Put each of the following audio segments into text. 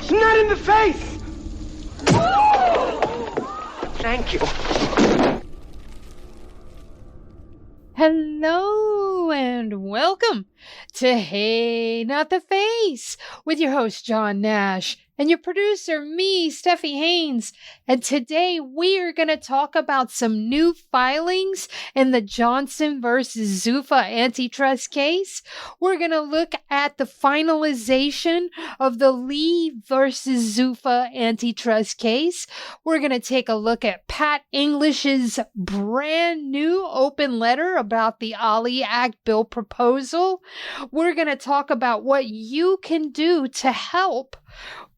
It's not in the face! Thank you. Hello and welcome to Hey Not the Face with your host John Nash and your producer me, Steffi Haynes. And today we are going to talk about some new filings in the Johnson versus Zuffa antitrust case. We're going to look at the finalization of the Lee versus Zuffa antitrust case. We're going to take a look at Pat English's brand new open letter about the Ali Act bill proposal. We're going to talk about what you can do to help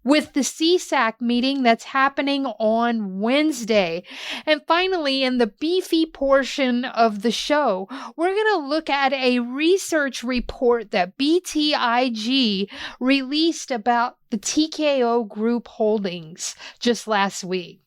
with the CSAC meeting that's happening on Wednesday. And finally, in the beefy portion of the show, we're going to look at a research report that BTIG released about the TKO Group holdings just last week.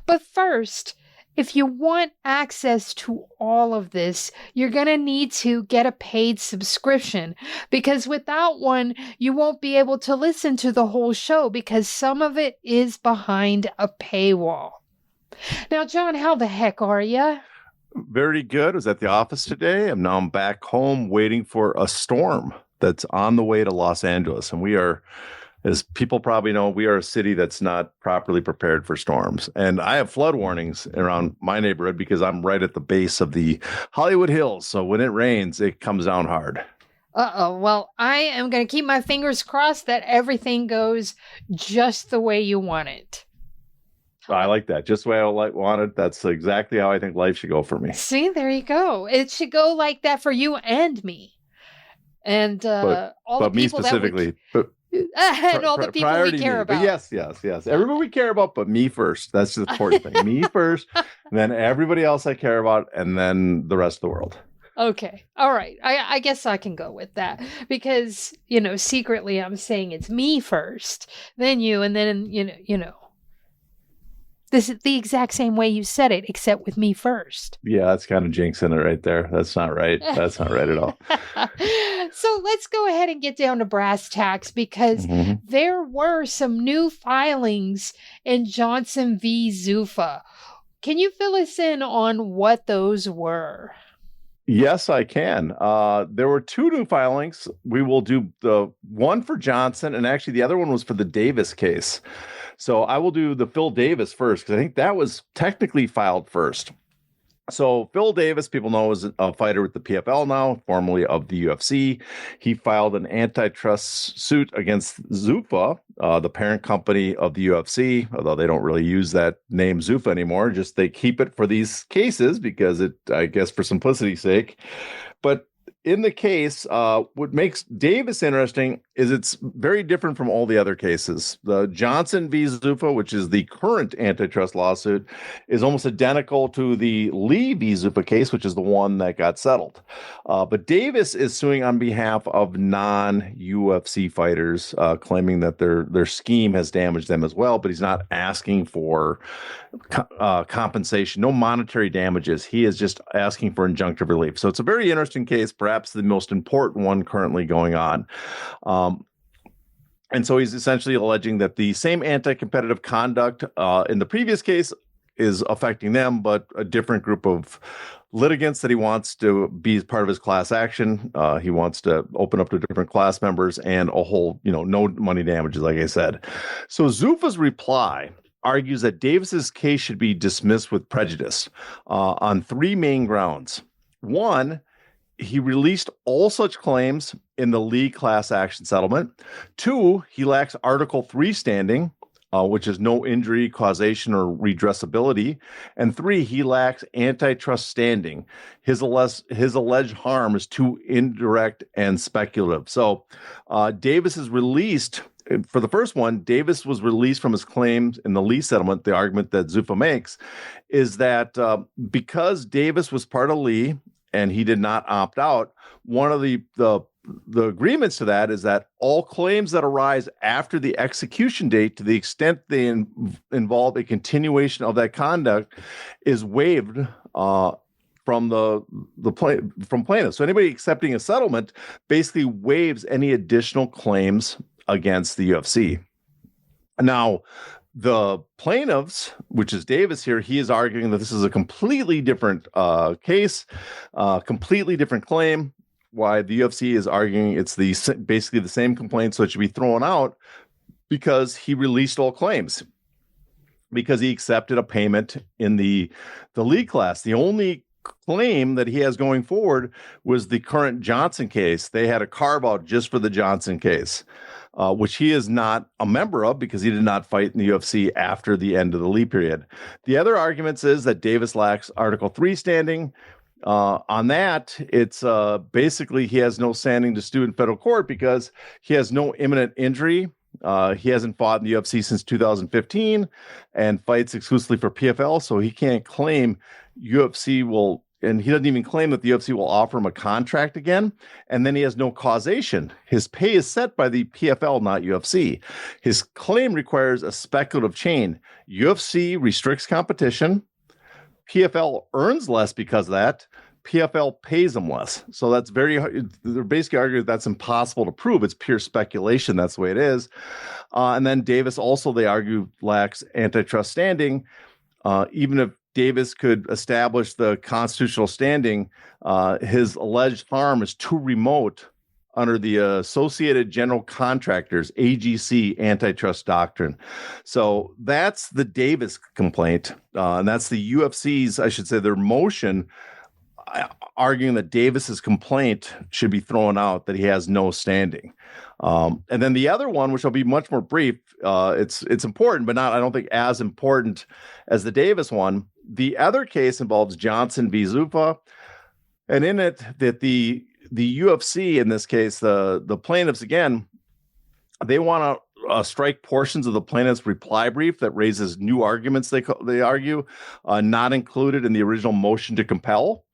But first, if you want access to all of this, you're going to need to get a paid subscription, because without one, you won't be able to listen to the whole show because some of it is behind a paywall. Now, John, how the heck are you? Very good. I was at the office today. I'm back home waiting for a storm that's on the way to Los Angeles. And we are, as people probably know, we are a city that's not properly prepared for storms. And I have flood warnings around my neighborhood because I'm right at the base of the Hollywood Hills. So when it rains, it comes down hard. Uh-oh. Well, I am going to keep my fingers crossed that everything goes just the way you want it. I like that. Just the way I want it. That's exactly how I think life should go for me. See, there you go. It should go like that for you and me. And all the people me specifically. and all the people we care about. But yes. Everybody we care about, but me first. That's the important thing. Me first, and then everybody else I care about, and then the rest of the world. Okay. All right. I guess I can go with that because, secretly I'm saying it's me first, then you, and then, this is the exact same way you said it, except with me first. Yeah, that's kind of jinxing it right there. That's not right. That's not right at all. So let's go ahead and get down to brass tacks because there were some new filings in Johnson v. Zuffa. Can you fill us in on what those were? Yes, I can. There were two new filings. We will do the one for Johnson, and actually the other one was for the Davis case. So I will do the Phil Davis first, because I think that was technically filed first. So Phil Davis, people know, is a fighter with the PFL now, formerly of the UFC. He filed an antitrust suit against Zuffa, the parent company of the UFC, although they don't really use that name Zuffa anymore. Just they keep it for these cases because I guess for simplicity's sake. But in the case, what makes Davis interesting is it's very different from all the other cases. The Johnson v. Zuffa, which is the current antitrust lawsuit, is almost identical to the Lee v. Zuffa case, which is the one that got settled. But Davis is suing on behalf of non-UFC fighters, claiming that their scheme has damaged them as well, but he's not asking for compensation, no monetary damages. He is just asking for injunctive relief. So it's a very interesting case, perhaps the most important one currently going on. And so he's essentially alleging that the same anti-competitive conduct in the previous case is affecting them, but a different group of litigants that he wants to be part of his class action. He wants to open up to different class members and a whole, no money damages, like I said. So Zuffa's reply argues that Davis's case should be dismissed with prejudice on three main grounds. One, he released all such claims in the Lee class action settlement. Two, he lacks Article 3 standing, which is no injury, causation, or redressability. And three, he lacks antitrust standing. His alleged harm is too indirect and speculative. So Davis is released. For the first one, Davis was released from his claims in the Lee settlement. The argument that Zuffa makes is that because Davis was part of Lee and he did not opt out, one of the agreements to that is that all claims that arise after the execution date, to the extent they involve a continuation of that conduct, is waived from from plaintiffs. So anybody accepting a settlement basically waives any additional claims against the UFC. Now, the plaintiffs, which is Davis here, he is arguing that this is a completely different case, completely different claim. Why the UFC is arguing it's basically the same complaint, so it should be thrown out because he released all claims, because he accepted a payment in the league class. The only claim that he has going forward was the current Johnson case. They had a carve out just for the Johnson case, which he is not a member of because he did not fight in the UFC after the end of the league period. The other arguments is that Davis lacks Article 3 standing. On that, it's basically he has no standing to sue in federal court because he has no imminent injury. He hasn't fought in the UFC since 2015 and fights exclusively for PFL, so he can't claim UFC will, and he doesn't even claim that the UFC will offer him a contract again. And then he has no causation. His pay is set by the PFL, not UFC. His claim requires a speculative chain. UFC restricts competition. PFL earns less because of that. PFL pays them less. So that's they're basically arguing that's impossible to prove. It's pure speculation. That's the way it is. And then Davis also, they argue, lacks antitrust standing. Even if Davis could establish the constitutional standing, his alleged harm is too remote under the Associated General Contractors, AGC, antitrust doctrine. So that's the Davis complaint. And that's the UFC's, I should say, their motion arguing that Davis's complaint should be thrown out, that he has no standing. And then the other one, which will be much more brief, it's important, but not, I don't think, as important as the Davis one. The other case involves Johnson v. Zuffa, and in it, that the UFC, in this case, the plaintiffs, again, they want to strike portions of the plaintiff's reply brief that raises new arguments, they argue, not included in the original motion to compel.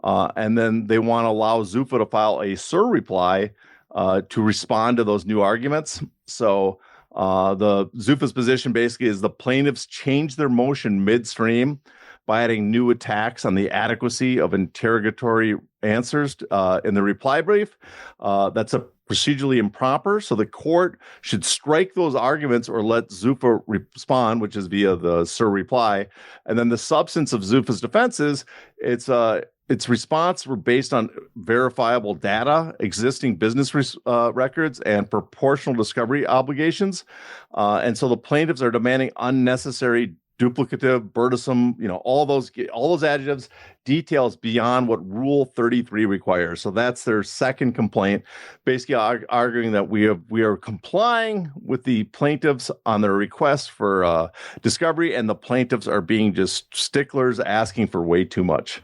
And then they want to allow Zuffa to file a surreply to respond to those new arguments. So the Zuffa's position basically is the plaintiffs changed their motion midstream by adding new attacks on the adequacy of interrogatory answers in the reply brief. That's a procedurally improper, so the court should strike those arguments or let Zuffa respond, which is via the surreply. And then the substance of Zuffa's defenses, its response were based on verifiable data, existing business records, and proportional discovery obligations. And so the plaintiffs are demanding unnecessary, duplicative, burdensome, all those adjectives, details beyond what Rule 33 requires. So that's their second complaint, basically arguing that we are complying with the plaintiffs on their request for discovery, and the plaintiffs are being just sticklers, asking for way too much.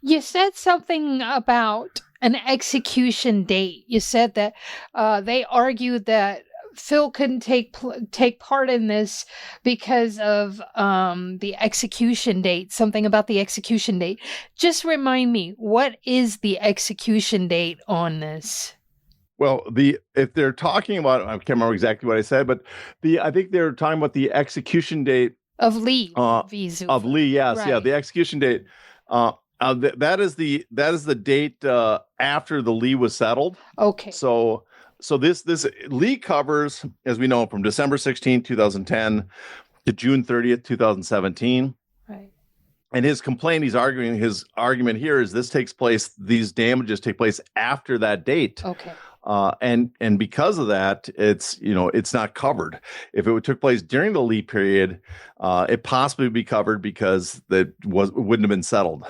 You said something about an execution date. You said that they argued that Phil couldn't take part in this because of the execution date, something about the execution date. Just remind me, what is the execution date on this? Well, if they're talking about, I can't remember exactly what I said, but I think they're talking about the execution date of Lee. Of Lee, yes. Right. Yeah, the execution date. That is the date after the Lee was settled. Okay. So this Lee covers, as we know, from December 16, 2010 to June 30th, 2017. Right. And his argument here is these damages take place after that date. Okay. And because of that, it's not covered. If it took place during the Lee period, it possibly would be covered because it wouldn't have been settled.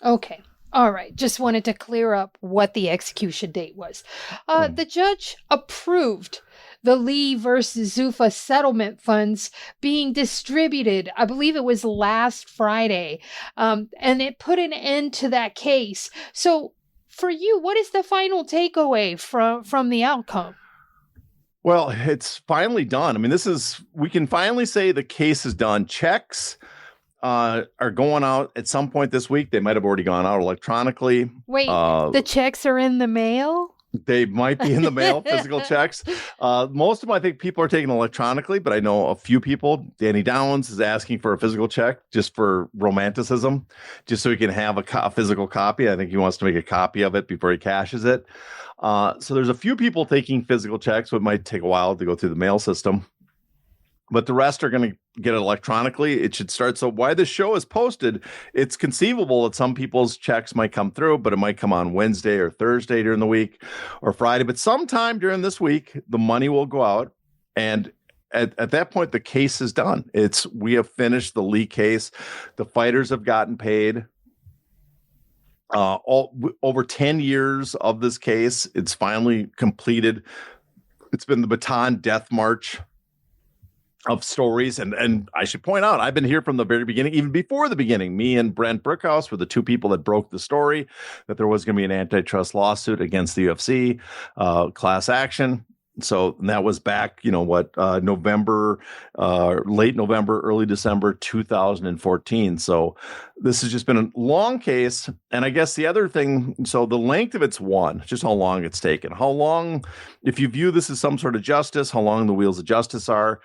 Okay. All right. Just wanted to clear up what the execution date was. The judge approved the Lee versus Zuffa settlement funds being distributed. I believe it was last Friday. And it put an end to that case. So for you, what is the final takeaway from the outcome? Well, it's finally done. I mean, we can finally say the case is done. Checks are going out at some point this week. They might have already gone out electronically. Wait, the checks are in the mail? They might be in the mail, physical checks. Most of them, I think people are taking electronically, but I know a few people. Danny Downs is asking for a physical check just for romanticism, just so he can have a physical copy. I think he wants to make a copy of it before he cashes it. So there's a few people taking physical checks, so it might take a while to go through the mail system. but the rest are going to get it electronically. It should start. So why this show is posted, it's conceivable that some people's checks might come through, but it might come on Wednesday or Thursday during the week or Friday. But sometime during this week, the money will go out. And at that point, the case is done. We have finished the Lee case. The fighters have gotten paid. Over 10 years of this case, it's finally completed. It's been the baton death march of stories. And I should point out, I've been here from the very beginning, even before the beginning. Me and Brent Brickhouse were the two people that broke the story that there was going to be an antitrust lawsuit against the UFC, class action. So that was back, November, late November, early December 2014. So this has just been a long case. And I guess the other thing, so the length of it's one, just how long it's taken. How long, if you view this as some sort of justice, how long the wheels of justice are.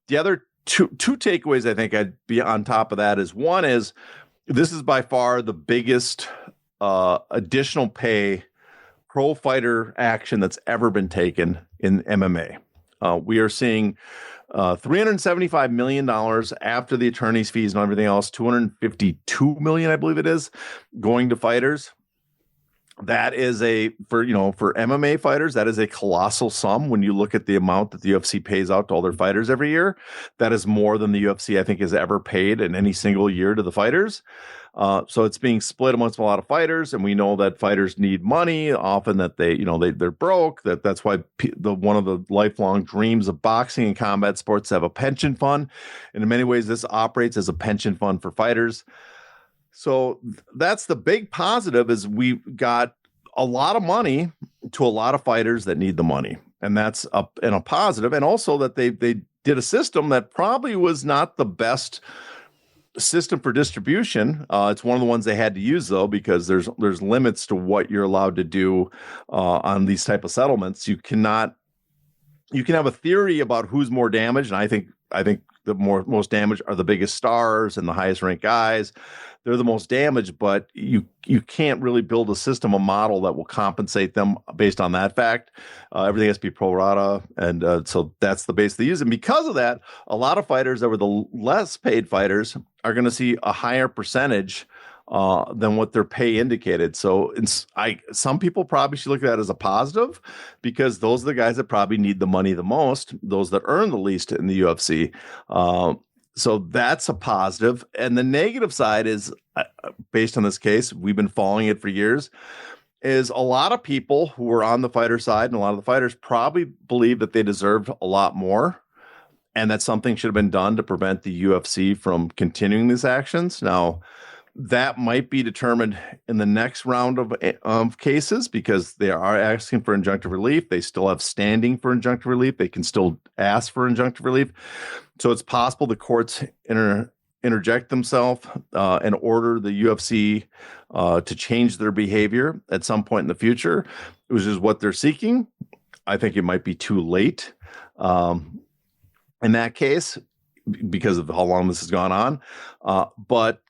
The other two takeaways I think I'd be on top of that is, one is this is by far the biggest additional pay pro fighter action that's ever been taken in MMA. We are seeing $375 million after the attorney's fees and everything else, $252 million, I believe it is, going to fighters. That is for MMA fighters, that is a colossal sum. When you look at the amount that the UFC pays out to all their fighters every year, that is more than the UFC, I think, has ever paid in any single year to the fighters. So it's being split amongst a lot of fighters, and we know that fighters need money often, that they're broke. That's why one of the lifelong dreams of boxing and combat sports to have a pension fund. And in many ways, this operates as a pension fund for fighters. So that's the big positive, is we got a lot of money to a lot of fighters that need the money. And that's a positive. And also that they did a system that probably was not the best system for distribution. It's one of the ones they had to use, though, because there's limits to what you're allowed to do on these type of settlements. You can have a theory about who's more damaged. And I think the most damaged are the biggest stars and the highest ranked guys. They're the most damaged, but you can't really build a model that will compensate them based on that fact. Everything has to be pro rata, and so that's the base they use. And because of that, a lot of fighters that were the less paid fighters are going to see a higher percentage than what their pay indicated. So some people probably should look at that as a positive, because those are the guys that probably need the money the most, those that earn the least in the UFC. So that's a positive. And the negative side is, based on this case, we've been following it for years, is a lot of people who were on the fighter side, and a lot of the fighters probably believe that they deserved a lot more, and that something should have been done to prevent the UFC from continuing these actions. Now, that might be determined in the next round of cases, because they are asking for injunctive relief. They still have standing for injunctive relief. They can still ask for injunctive relief. So it's possible the courts interject themselves and order the UFC to change their behavior at some point in the future, which is what they're seeking. I think it might be too late in that case, because of how long this has gone on. But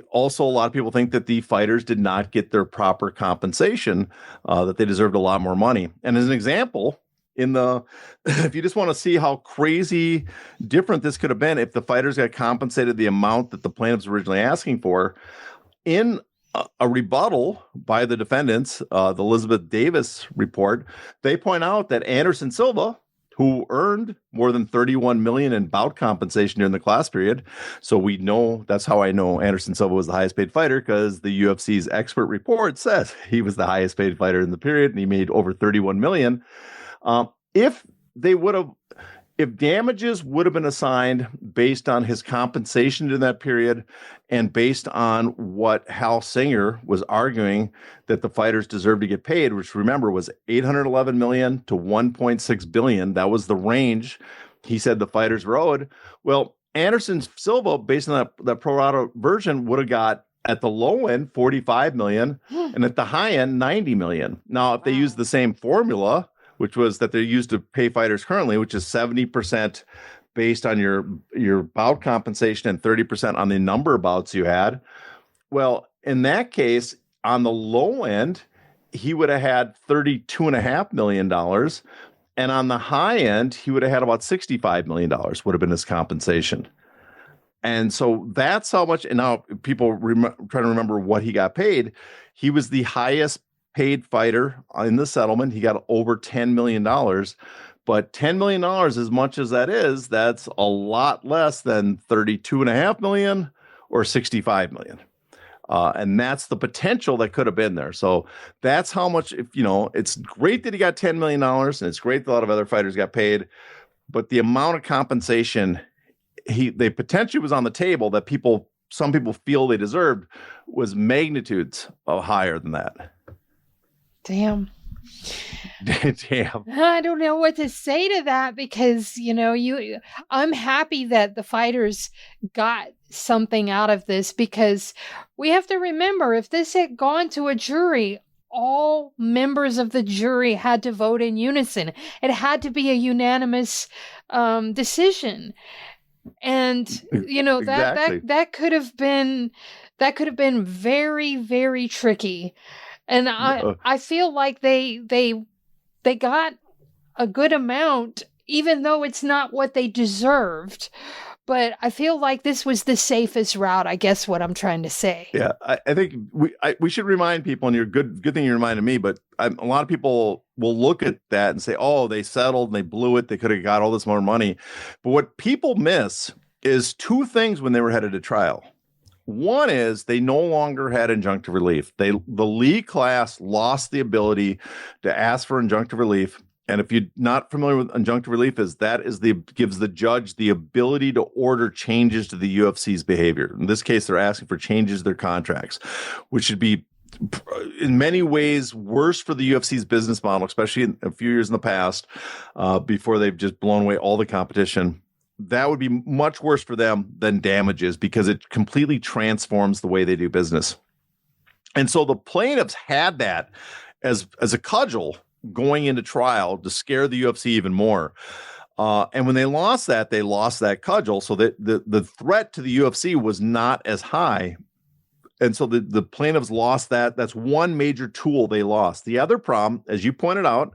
also a lot of people think that the fighters did not get their proper compensation, that they deserved a lot more money. And as an example, if you just want to see how crazy different this could have been if the fighters got compensated the amount that the plaintiffs were originally asking for, in a rebuttal by the defendants, the Elizabeth Davis report, they point out that Anderson Silva, who earned more than $31 million in bout compensation during the class period. So we know, that's how I know Anderson Silva was the highest paid fighter, because the UFC's expert report says he was the highest paid fighter in the period, and he made over $31 million. If damages would have been assigned based on his compensation in that period, and based on what Hal Singer was arguing that the fighters deserved to get paid, which, remember, was $811 million to $1.6 billion. That was the range he said the fighters were owed. Well, Anderson Silva, based on that pro rata version, would have got, at the low end, $45 million, and at the high end, $90 million. Now, if they use the same formula, which was that they're used to pay fighters currently, which is 70% based on your bout compensation and 30% on the number of bouts you had. Well, in that case, on the low end, he would have had $32.5 million. And on the high end, he would have had about $65 million would have been his compensation. And so that's how much. And now people trying to remember what he got paid. He was the highest paid fighter in the settlement. He got over $10 million. But $10 million, as much as that is, that's a lot less than $32.5 million or $65 million. And that's the potential that could have been there. So that's how much, it's great that he got $10 million, and it's great that a lot of other fighters got paid, but the amount of compensation they potentially was on the table that some people feel they deserved was magnitudes of higher than that. Damn. Damn. I don't know what to say to that because, I'm happy that the fighters got something out of this, because we have to remember, if this had gone to a jury, all members of the jury had to vote in unison. It had to be a unanimous decision. And, Exactly. that could have been very, very tricky. And I feel like they got a good amount, even though it's not what they deserved. But I feel like this was the safest route, I guess what I'm trying to say. Yeah, I think we should remind people, and you're good thing you reminded me, but a lot of people will look at that and say, oh, they settled and they blew it. They could have got all this more money. But what people miss is two things when they were headed to trial. One is they no longer had injunctive relief. The Lee class lost the ability to ask for injunctive relief. And if you're not familiar with injunctive relief, gives the judge the ability to order changes to the UFC's behavior. In this case, they're asking for changes to their contracts, which should be in many ways worse for the UFC's business model, especially in a few years in the past, before they've just blown away all the competition. That would be much worse for them than damages, because it completely transforms the way they do business. And so the plaintiffs had that as a cudgel going into trial to scare the UFC even more. And when they lost that cudgel. So that the threat to the UFC was not as high. And so the plaintiffs lost that. That's one major tool they lost. The other problem, as you pointed out,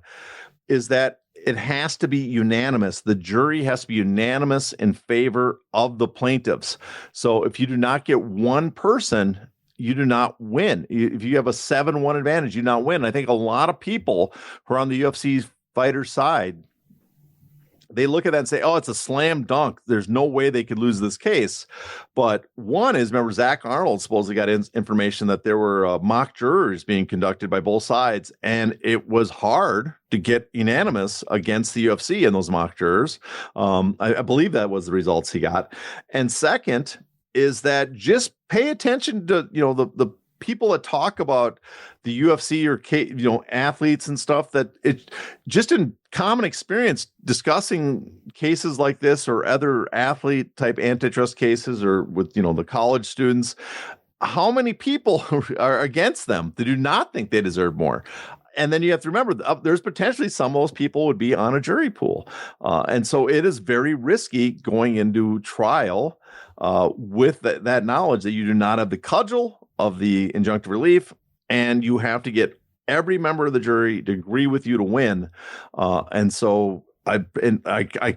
is that it has to be unanimous. The jury has to be unanimous in favor of the plaintiffs. So if you do not get one person, you do not win. If you have a 7-1 advantage, you do not win. I think a lot of people who are on the UFC's fighter side, they look at that and say, oh, it's a slam dunk. There's no way they could lose this case. But one is, remember, Zach Arnold supposedly got information that there were mock jurors being conducted by both sides, and it was hard to get unanimous against the UFC in those mock jurors. I believe that was the results he got. And second is that just pay attention to, the people that talk about the UFC or, athletes and stuff, that it just in common experience discussing cases like this or other athlete type antitrust cases, or with, the college students, how many people are against them that do not think they deserve more. And then you have to remember, there's potentially some of those people would be on a jury pool. And so it is very risky going into trial with that knowledge that you do not have the cudgel of the injunctive relief, and you have to get every member of the jury to agree with you to win. And so I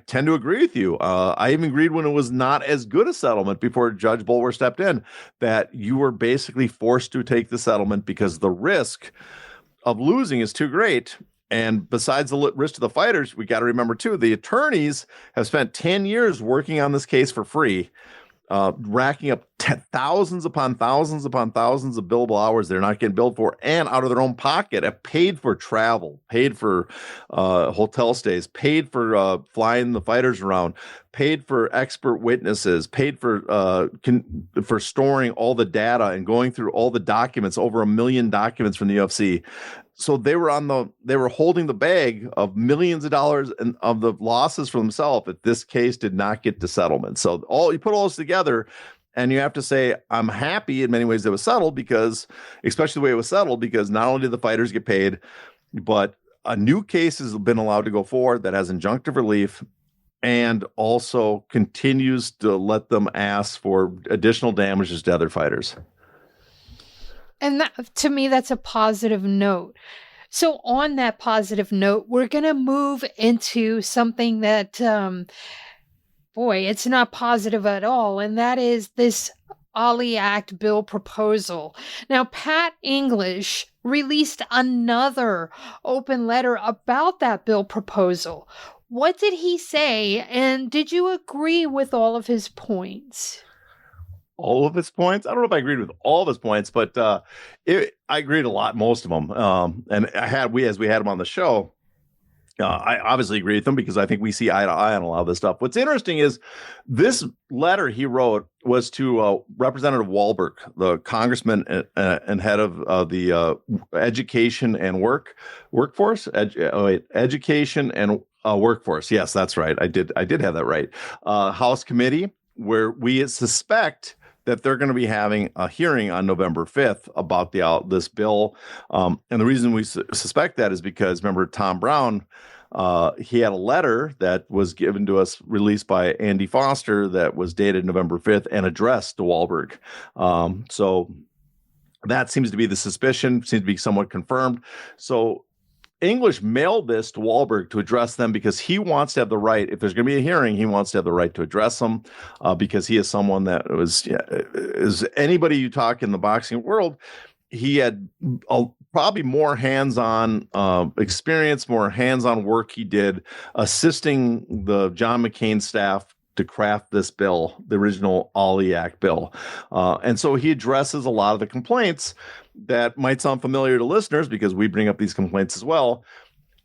tend to agree with you. I even agreed when it was not as good a settlement before Judge Bulwer stepped in, that you were basically forced to take the settlement because the risk of losing is too great. And besides the risk to the fighters, we got to remember too, the attorneys have spent 10 years working on this case for free, racking up thousands upon thousands upon thousands of billable hours they're not getting billed for, and out of their own pocket have paid for travel, paid for hotel stays, paid for flying the fighters around, paid for expert witnesses, paid for storing all the data and going through all the documents, over 1 million documents from the UFC. So they were holding the bag of millions of dollars of the losses for themselves if this case did not get to settlement. So you put all this together, and you have to say, I'm happy in many ways that it was settled, because, especially the way it was settled, because not only did the fighters get paid, but a new case has been allowed to go forward that has injunctive relief, and also continues to let them ask for additional damages to other fighters. And that, to me, that's a positive note. So on that positive note, we're going to move into something that, it's not positive at all. And that is this Ollie Act bill proposal. Now, Pat English released another open letter about that bill proposal. What did he say? And did you agree with all of his points? All of his points? I don't know if I agreed with all of his points, but I agreed a lot, most of them. And as we had him on the show, I obviously agree with him because I think we see eye to eye on a lot of this stuff. What's interesting is this letter he wrote was to Representative Wahlberg, the congressman and head of the education and workforce. Education and workforce. Yes, that's right. I did have that right. House committee, where we suspect that they're going to be having a hearing on November 5th about this bill. And the reason we suspect that is because, remember, Tom Brown, he had a letter that was given to us, released by Andy Foster, that was dated November 5th and addressed to Wahlberg. So that seems to be the suspicion, seems to be somewhat confirmed. So English mailed this to Wahlberg to address them because he wants to have the right, if there's going to be a hearing, he wants to have the right to address them because he is someone that is anybody you talk in the boxing world, he had probably more hands-on experience, more hands-on work he did assisting the John McCain staff to craft this bill, the original Ollie Act bill. And so he addresses a lot of the complaints that might sound familiar to listeners because we bring up these complaints as well.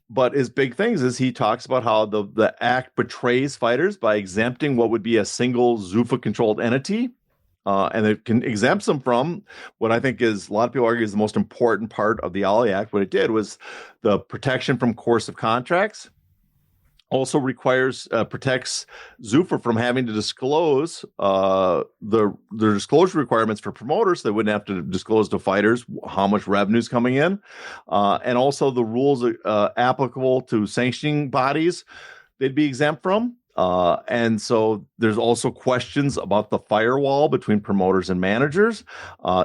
But his big things is he talks about how the act betrays fighters by exempting what would be a single Zuffa controlled entity. And it exempts them from what I think is, a lot of people argue, is the most important part of the Ollie Act. What it did was the protection from coercive contracts. Also protects Zuffa from having to disclose the disclosure requirements for promoters. So they wouldn't have to disclose to fighters how much revenue is coming in, and also the rules applicable to sanctioning bodies they'd be exempt from. And so there's also questions about the firewall between promoters and managers,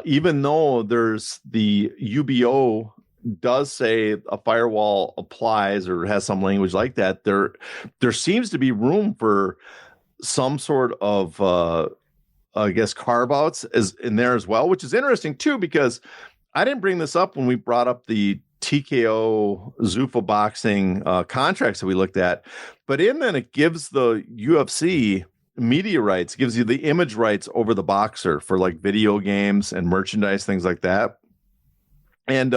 even though there's the UBO does say a firewall applies or has some language like that. There seems to be room for some sort of, carve outs in there as well, which is interesting too, because I didn't bring this up when we brought up the TKO Zuffa boxing contracts that we looked at, but then it gives the UFC media rights, gives you the image rights over the boxer for like video games and merchandise, things like that. And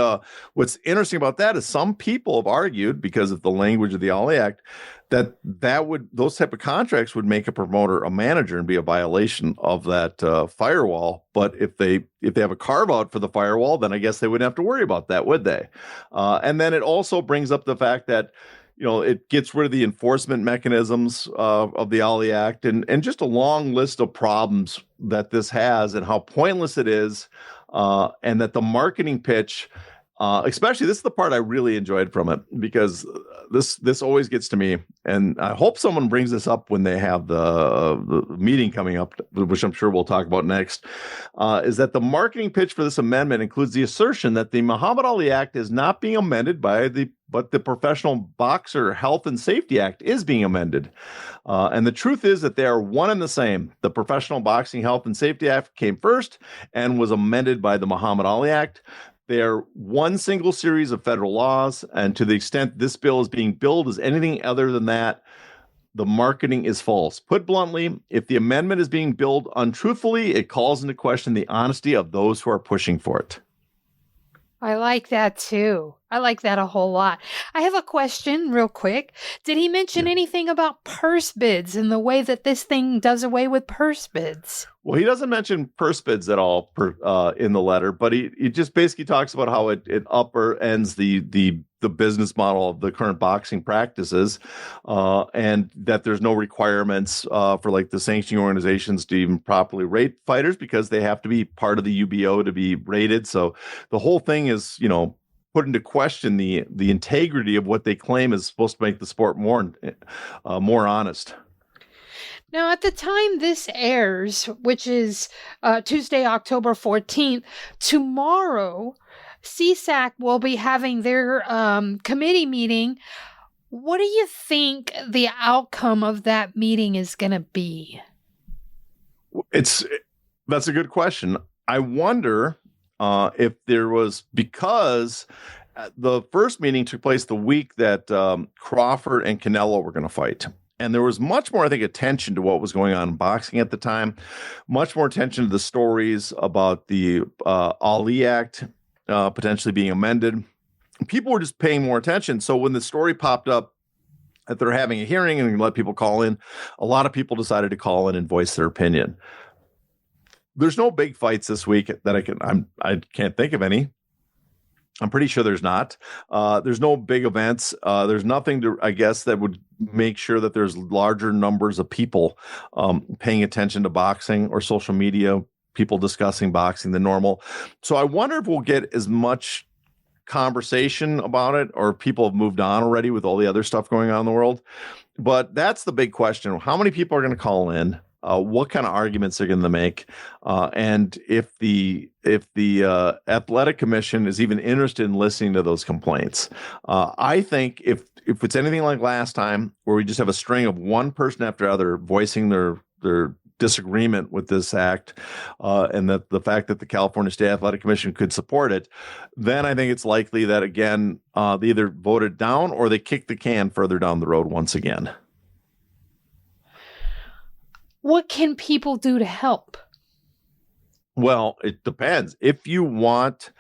what's interesting about that is some people have argued, because of the language of the Ollie Act, that those type of contracts would make a promoter a manager and be a violation of that firewall. But if they have a carve out for the firewall, then I guess they wouldn't have to worry about that, would they? And then it also brings up the fact that, it gets rid of the enforcement mechanisms of the Ollie Act and just a long list of problems that this has and how pointless it is. And that the marketing pitch, especially, this is the part I really enjoyed from it, because this always gets to me, and I hope someone brings this up when they have the meeting coming up, which I'm sure we'll talk about next, is that the marketing pitch for this amendment includes the assertion that the Muhammad Ali Act is not being amended but the Professional Boxer Health and Safety Act is being amended. And the truth is that they are one and the same. The Professional Boxing Health and Safety Act came first and was amended by the Muhammad Ali Act. They are one single series of federal laws, and to the extent this bill is being billed as anything other than that, the marketing is false. Put bluntly, if the amendment is being billed untruthfully, it calls into question the honesty of those who are pushing for it. I like that too. I like that a whole lot. I have a question real quick. Did he mention anything about purse bids and the way that this thing does away with purse bids? Well, he doesn't mention purse bids at all in the letter, but he just basically talks about how it upper ends the business model of the current boxing practices, and that there's no requirements for like the sanctioning organizations to even properly rate fighters because they have to be part of the UBO to be rated. So the whole thing is, put into question the integrity of what they claim is supposed to make the sport more honest. Now, at the time this airs, which is Tuesday, October 14th, tomorrow, CSAC will be having their committee meeting. What do you think the outcome of that meeting is going to be? That's a good question. I wonder if there was, because the first meeting took place the week that Crawford and Canelo were going to fight. And there was much more, I think, attention to what was going on in boxing at the time, much more attention to the stories about the Ali Act potentially being amended. People were just paying more attention. So when the story popped up that they're having a hearing and let people call in, a lot of people decided to call in and voice their opinion. There's no big fights this week that I can't think of any. I'm pretty sure there's not. There's no big events. There's nothing I guess, that would make sure that there's larger numbers of people paying attention to boxing or social media, people discussing boxing than normal. So I wonder if we'll get as much conversation about it, or people have moved on already with all the other stuff going on in the world. But that's the big question. How many people are going to call in? What kind of arguments they're going to make, and if the athletic commission is even interested in listening to those complaints. I think if it's anything like last time, where we just have a string of one person after other voicing their disagreement with this act, and that the fact that the California State Athletic Commission could support it, then I think it's likely that again they either vote it down or they kick the can further down the road once again. What can people do to help? Well, it depends. If you want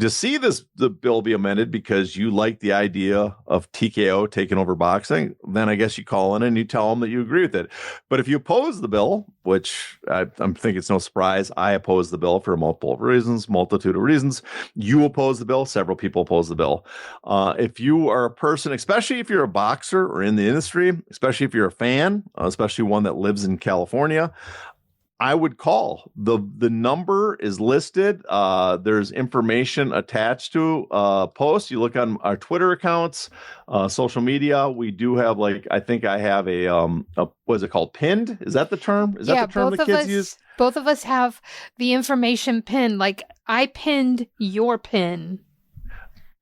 to see the bill be amended because you like the idea of TKO taking over boxing, then I guess you call in and you tell them that you agree with it. But if you oppose the bill, which I think it's no surprise, I oppose the bill for multitude of reasons. You oppose the bill. Several people oppose the bill. If you are a person, especially if you're a boxer or in the industry, especially if you're a fan, especially one that lives in California, I would call. The number is listed. There's information attached to posts. You look on our Twitter accounts, social media. We do have, like, I think I have a what is it called? Pinned? Is that the term? Is that the term the kids use? Both of us have the information pinned. Like, I pinned your pin.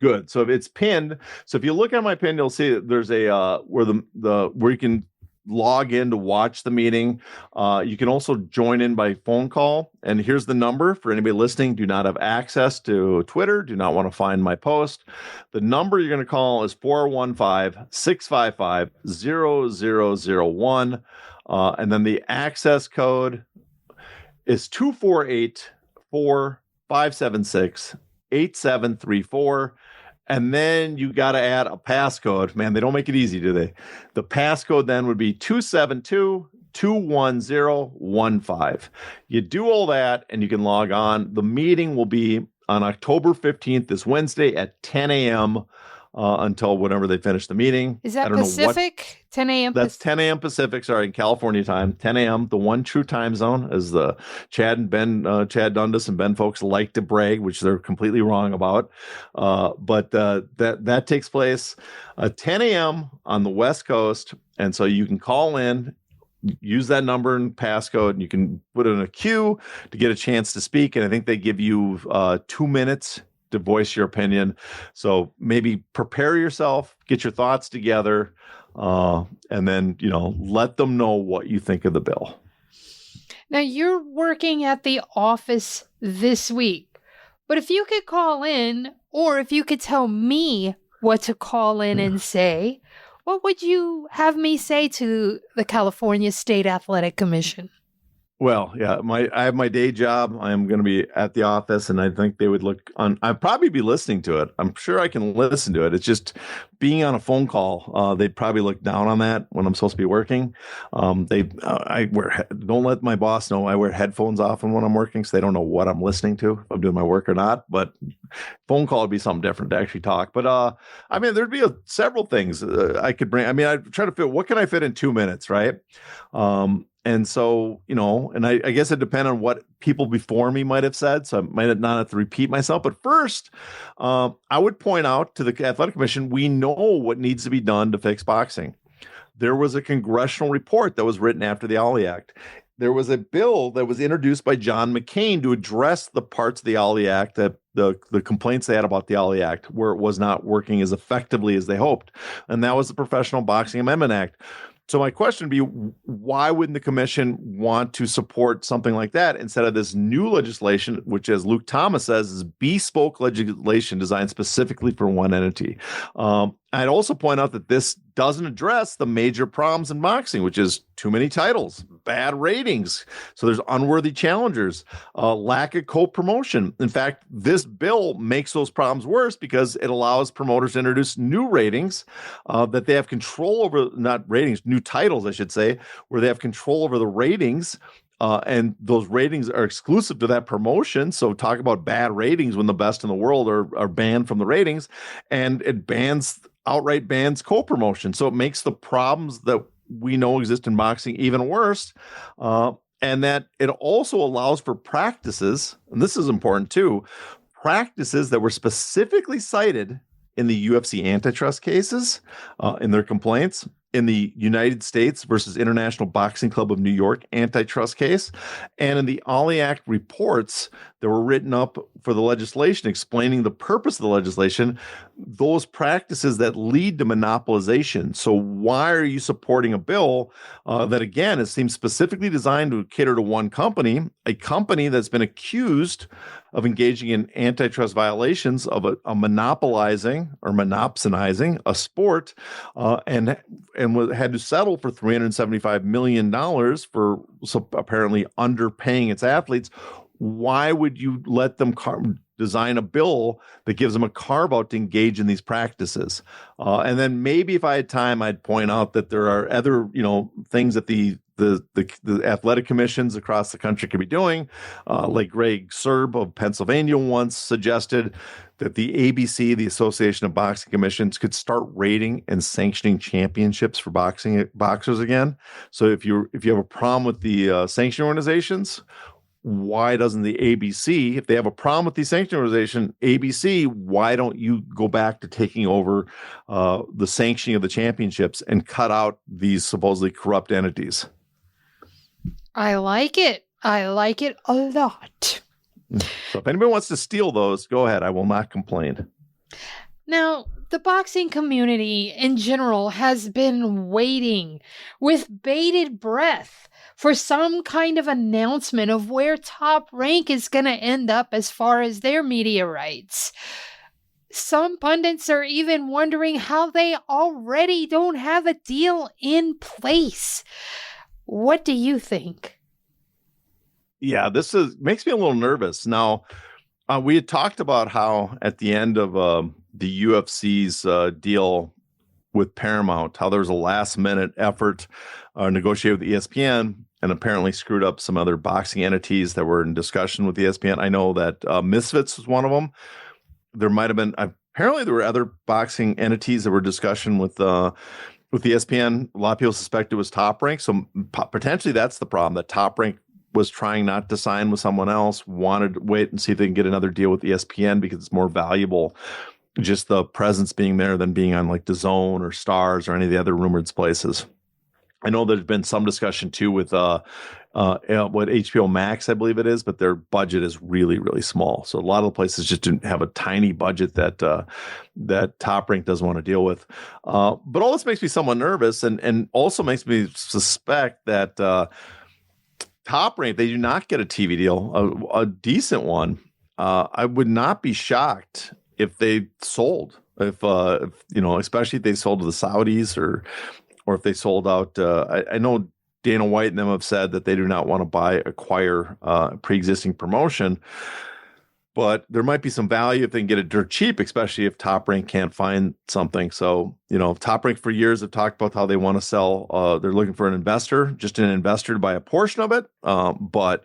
Good. So if it's pinned, so if you look at my pin, you'll see that there's a where you can log in to watch the meeting. You can also join in by phone call. And here's the number for anybody listening. Do not have access to Twitter. Do not want to find my post. The number you're going to call is 415-655-0001. And then the access code is 248-4576-8734. And then you got to add a passcode. Man, they don't make it easy, do they? The passcode then would be 272-21015. You do all that and you can log on. The meeting will be on October 15th, this Wednesday at 10 a.m. Until whenever they finish the meeting. Is that Pacific? 10 a.m. That's 10 a.m. Pacific. Sorry, in California time, 10 a.m. The one true time zone, as the Chad Dundas and Ben folks like to brag, which they're completely wrong about. But that takes place 10 a.m. on the West Coast, and so you can call in. Use that number and passcode, and you can put it in a queue to get a chance to speak. And I think they give you 2 minutes to voice your opinion. So maybe prepare yourself, get your thoughts together, and then, let them know what you think of the bill. Now, you're working at the office this week, but if you could call in, or if you could tell me what to call in and say, what would you have me say to the California State Athletic Commission? Well, yeah, I have my day job. I am going to be at the office, and I think they would look on. I'd probably be listening to it. I'm sure I can listen to it. It's just being on a phone call. They'd probably look down on that when I'm supposed to be working. Don't let my boss know I wear headphones often when I'm working, so they don't know what I'm listening to, if I'm doing my work or not. But phone call would be something different to actually talk. But there'd be several things I could bring. I'd try to fit. What can I fit in 2 minutes, right? And so, and I guess it depends on what people before me might have said. So I might not have to repeat myself. But first, I would point out to the Athletic Commission, we know what needs to be done to fix boxing. There was a congressional report that was written after the Ali Act. There was a bill that was introduced by John McCain to address the parts of the Ali Act that the complaints they had about the Ali Act, where it was not working as effectively as they hoped. And that was the Professional Boxing Amendment Act. So my question would be, why wouldn't the commission want to support something like that instead of this new legislation, which, as Luke Thomas says, is bespoke legislation designed specifically for one entity? I'd also point out that this doesn't address the major problems in boxing, which is too many titles, bad ratings. So there's unworthy challengers, lack of co-promotion. In fact, this bill makes those problems worse because it allows promoters to introduce new ratings that they have control over, not ratings, new titles, I should say, where they have control over the ratings. And those ratings are exclusive to that promotion. So talk about bad ratings when the best in the world are banned from the ratings, and it outright bans co-promotion. So it makes the problems that we know exist in boxing even worse. And that it also allows for practices, and this is important too, practices that were specifically cited in the UFC antitrust cases, in their complaints, in the United States versus International Boxing Club of New York antitrust case, and in the Ali Act reports that were written up for the legislation explaining the purpose of the legislation, those practices that lead to monopolization. So why are you supporting a bill that, again, it seems specifically designed to cater to one company, a company that's been accused of engaging in antitrust violations of a monopolizing or monopsonizing a sport, and had to settle for $375 million for apparently underpaying its athletes? Why would you let them design a bill that gives them a carve-out to engage in these practices? And then maybe if I had time, I'd point out that there are other, things that the athletic commissions across the country could be doing. Like Greg Serb of Pennsylvania once suggested that the ABC, the Association of Boxing Commissions, could start rating and sanctioning championships for boxers again. So if you have a problem with the sanctioning organizations, why doesn't the ABC, if they have a problem with the sanctioning organization, ABC, why don't you go back to taking over the sanctioning of the championships and cut out these supposedly corrupt entities? I like it. I like it a lot. So if anybody wants to steal those, go ahead. I will not complain. Now, the boxing community in general has been waiting with bated breath for some kind of announcement of where Top Rank is going to end up as far as their media rights. Some pundits are even wondering how they already don't have a deal in place. What do you think? Yeah, this makes me a little nervous. Now, we had talked about how at the end of the UFC's deal with Paramount, how there was a last-minute effort negotiated with ESPN and apparently screwed up some other boxing entities that were in discussion with ESPN. I know that Misfits was one of them. There might have been, apparently there were other boxing entities that were in discussion with ESPN. A lot of people suspect it was Top Rank. So potentially that's the problem, that Top Rank was trying not to sign with someone else, wanted to wait and see if they can get another deal with ESPN because it's more valuable, just the presence being there than being on like DAZN or Stars or any of the other rumored places. I know there's been some discussion too with what HBO Max, I believe it is, but their budget is really, really small. So a lot of the places just didn't have a tiny budget that Top Rank doesn't want to deal with. But all this makes me somewhat nervous, and also makes me suspect that Top Rank, they do not get a TV deal, a decent one. I would not be shocked if they sold, if especially if they sold to the Saudis or if they sold out. I know Dana White and them have said that they do not want to acquire pre-existing promotion, but there might be some value if they can get it dirt cheap, especially if Top Rank can't find something. So, Top Rank for years have talked about how they want to sell. They're looking for an investor to buy a portion of it. But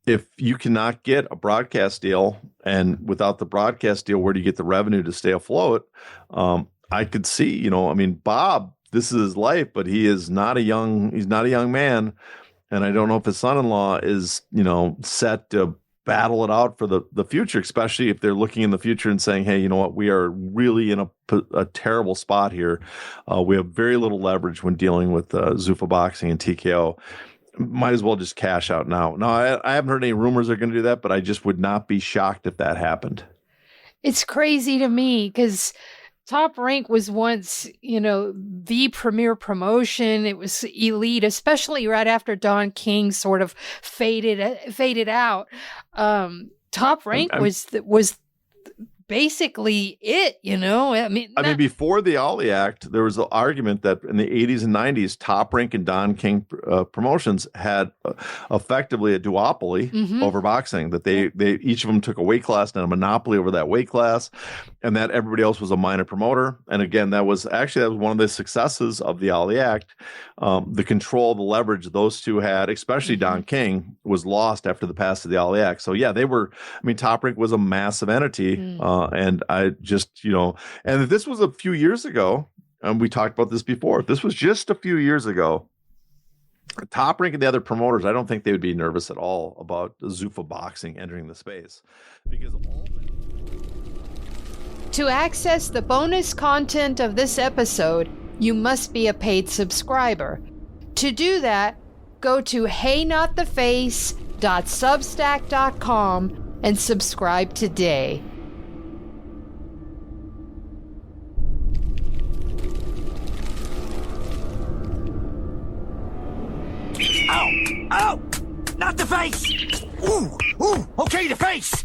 if you cannot get a broadcast deal, and without the broadcast deal, where do you get the revenue to stay afloat? I could see, Bob, this is his life, but he's not a young man. And I don't know if his son-in-law is, set to battle it out for the future, especially if they're looking in the future and saying, hey, you know what, we are really in a terrible spot here. We have very little leverage when dealing with Zuffa Boxing and TKO. Might as well just cash out now. Now, I haven't heard any rumors they're going to do that, but I just would not be shocked if that happened. It's crazy to me because Top Rank was once, the premier promotion. It was elite, especially right after Don King sort of faded out. Top Rank was basically it, I mean, before the Ali Act, there was an argument that in the 80s and 90s, Top Rank and Don King promotions had effectively a duopoly over boxing, that they each of them took a weight class and a monopoly over that weight class, and that everybody else was a minor promoter. And again, that was one of the successes of the Ali Act. The control, the leverage those two had, especially Don King, was lost after the passage of the Ali Act. So yeah, Top Rank was a massive entity. And I just, and if this was a few years ago, and we talked about this before, if this was just a few years ago, Top Rank and the other promoters, I don't think they would be nervous at all about Zuffa boxing entering the space. Because to access the bonus content of this episode, you must be a paid subscriber. To do that, go to heynottheface.substack.com and subscribe today. Ow! Ow! Not the face! Ooh! Ooh! Okay, the face!